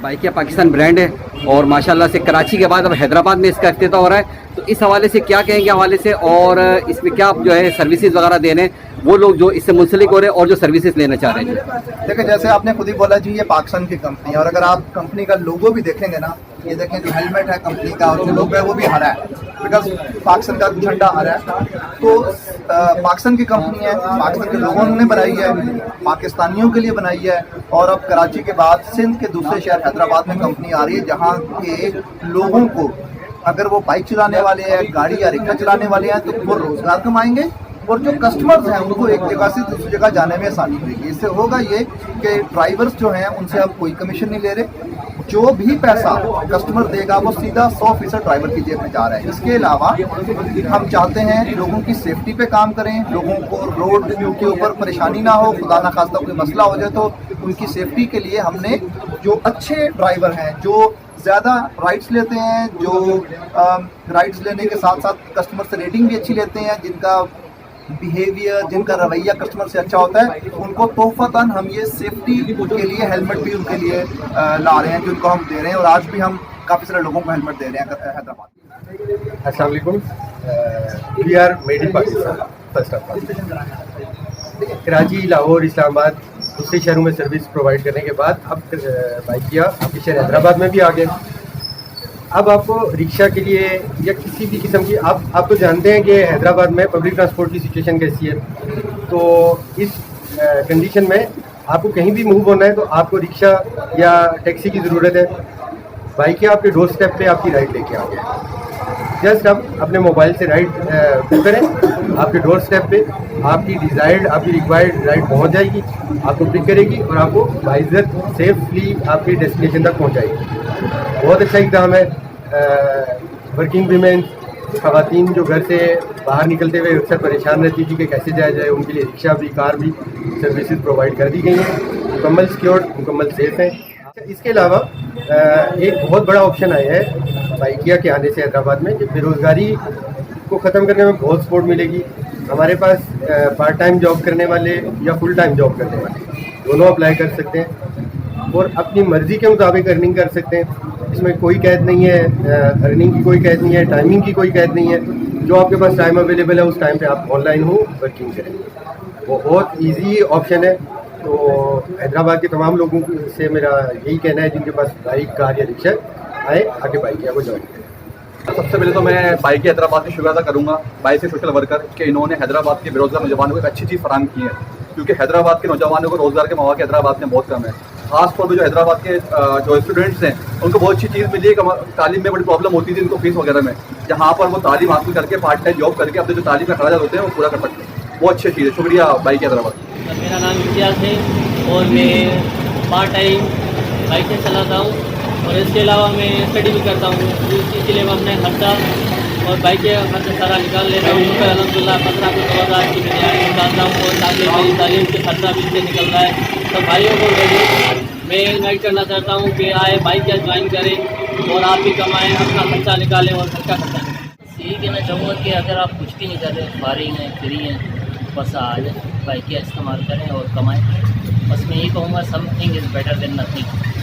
Bykea Pakistan brand है और माशाल्लाह से कराची के बाद अब हैदराबाद में इसका इफ्तिताह हो रहा है, तो इस हवाले से क्या कहेंगे हवाले से, और इसमें क्या जो है सर्विसेज वगैरह दे रहे हैं वो लोग जो इससे मुंसलिक हो रहे हैं और जो सर्विसेज लेना चाह रहे हैं? देखिए, जैसे आपने खुद ही बोला जी, ये पाकिस्तान की कंपनी है और अगर आप कंपनी का लोगो भी देखेंगे ना, ये देखें जो हेलमेट है कंपनी का और जो लोगो है वो भी हरा है, बिकॉज पाकिस्तान का झंडा हरा है। तो पाकिस्तान की कंपनी है, पाकिस्तान के लोगों ने बनाई है, पाकिस्तानियों के लिए बनाई है। और अब कराची के बाद सिंध के दूसरे शहर हैदराबाद में कंपनी आ रही है, जहाँ के लोगों को अगर वो बाइक चलाने वाले हैं, गाड़ी या रिक्शा चलाने वाले हैं, तो वो रोजगार कमाएंगे और जो कस्टमर्स हैं उनको एक जगह से दूसरी जगह जाने में आसानी होगी। इससे होगा ये कि ड्राइवर्स जो हैं उनसे अब कोई कमीशन नहीं ले रहे, जो भी पैसा कस्टमर देगा वो सीधा 100% ड्राइवर की जेब में जा रहा है। इसके अलावा हम चाहते हैं लोगों की सेफ्टी पे काम करें, लोगों को रोड के ऊपर परेशानी ना हो, खुदा ना खास्ता कोई मसला हो जाए तो उनकी सेफ्टी के लिए हमने जो अच्छे ड्राइवर हैं, जो ज़्यादा राइड्स लेते हैं, जो राइड्स लेने के साथ साथ कस्टमर से रेटिंग भी अच्छी लेते हैं, जिनका बिहेवियर, जिनका रवैया कस्टमर से अच्छा होता है, उनको तोहफतन हम ये सेफ्टी के लिए हेलमेट भी उनके लिए ला रहे हैं, जिनको हम दे रहे हैं। और आज भी हम काफ़ी सारे लोगों को हेलमेट दे रहे हैं हैदराबाद में। अस्सलाम वालेकुम, we are made in Pakistan first of all. Karachi, Lahore, Islamabad दूसरे शहरों में सर्विस प्रोवाइड करने के बाद अब बाइकिया आपके शहर हैदराबाद में भी आ गए। अब आपको रिक्शा के लिए या किसी भी किस्म की आप तो जानते हैं कि हैदराबाद में पब्लिक ट्रांसपोर्ट की सिचुएशन कैसी है, तो इस कंडीशन में आपको कहीं भी मूव होना है तो आपको रिक्शा या टैक्सी की ज़रूरत है। बाइकिया आपके डोर स्टेप पे आपकी राइड लेके आ गया। जस्ट आप अपने मोबाइल से राइड बुक करें, आपके डोर स्टेप पे आपकी डिज़ायर्ड, आपकी रिक्वायर्ड राइड पहुंच जाएगी, आपको पिक करेगी और आपको बाइज़्ज़त सेफली आपके डेस्टिनेशन तक पहुंचाएगी। बहुत अच्छा इक़दाम है। वर्किंग वीमेन, ख़वातीन जो घर से बाहर निकलते हुए अक्सर परेशान रहती थी कि कैसे जाया जाए, उनके लिए रिक्शा भी, कार भी सर्विसेज प्रोवाइड कर दी गई हैं, मुकम्मल सिक्योर्ड, मुकम्मल सेफ़ हैं। इसके अलावा एक बहुत बड़ा ऑप्शन आया है बाइकिया के आने से हैदराबाद में कि बेरोज़गारी को ख़त्म करने में बहुत सपोर्ट मिलेगी। हमारे पास पार्ट टाइम जॉब करने वाले या फुल टाइम जॉब करने वाले दोनों अप्लाई कर सकते हैं और अपनी मर्ज़ी के मुताबिक अर्निंग कर सकते हैं। इसमें कोई कैद नहीं है, अर्निंग की कोई कैद नहीं है, टाइमिंग की कोई कैद नहीं है। जो आपके पास टाइम अवेलेबल है उस टाइम पे आप ऑनलाइन हो वर्किंग करें, वो बहुत ईजी ऑप्शन है। तो हैदराबाद के तमाम लोगों से मेरा यही कहना है जिनके पास बाइक, कार या रिक्शा, आए आके बाइकिया को ज्वाइन करें। सबसे पहले तो मैं बाइकिया हैदराबाद की शुक्रिया अदा करूँगा बाइक से सोशल वर्कर कि इन्होंने हैदराबाद के बेरोजगार नौजवानों को एक अच्छी चीज़ फराहम की है, क्योंकि हैदराबाद के नौजवानों को रोज़गार के मौके हैदराबाद में बहुत कम है। खासतौर पर जो हैदराबाद के जो स्टूडेंट्स हैं उनको बहुत अच्छी चीज़ मिली है कि तालीम में बड़ी प्रॉब्लम होती थी उनको फीस वगैरह में, जहाँ पर वो तालीम हासिल करके पार्ट टाइम जॉब करके अपने जो तालीम के अखराज होते हैं वो पूरा कर सकते हैं। बहुत अच्छी चीज़ है। शुक्रिया बाइकिया हैदराबाद। मेरा नाम इम्तियाज़ है और मैं पार्ट टाइम बाइकें चलाता हूँ और इसके अलावा मैं स्टडी भी करता हूँ। इसके लिए मैं अपने खर्चा और बाइकें खर्चा सारा निकाल लेता हूँ। तो अलहमदिल्ला 15 को 2000 की मैं निकालता हूँ और ताकि मेरी तालीम के खर्चा भी इससे निकल रहा है। तो भाइयों को मैं इन्वाइट करना चाहता हूँ कि आए बाइकें ज्वाइन करें और आप भी कमाएँ, अपना खर्चा निकालें और खर्चा खर्चा करें। यही कहना चाहूँगा कि अगर आप कुछ भी नहीं कर रहे, फारिग हैं, फ्री हैं, बस आ जाए बाइकिया इस्तेमाल करें और कमाएँ। बस मैं यही कहूँगा, something is better than nothing.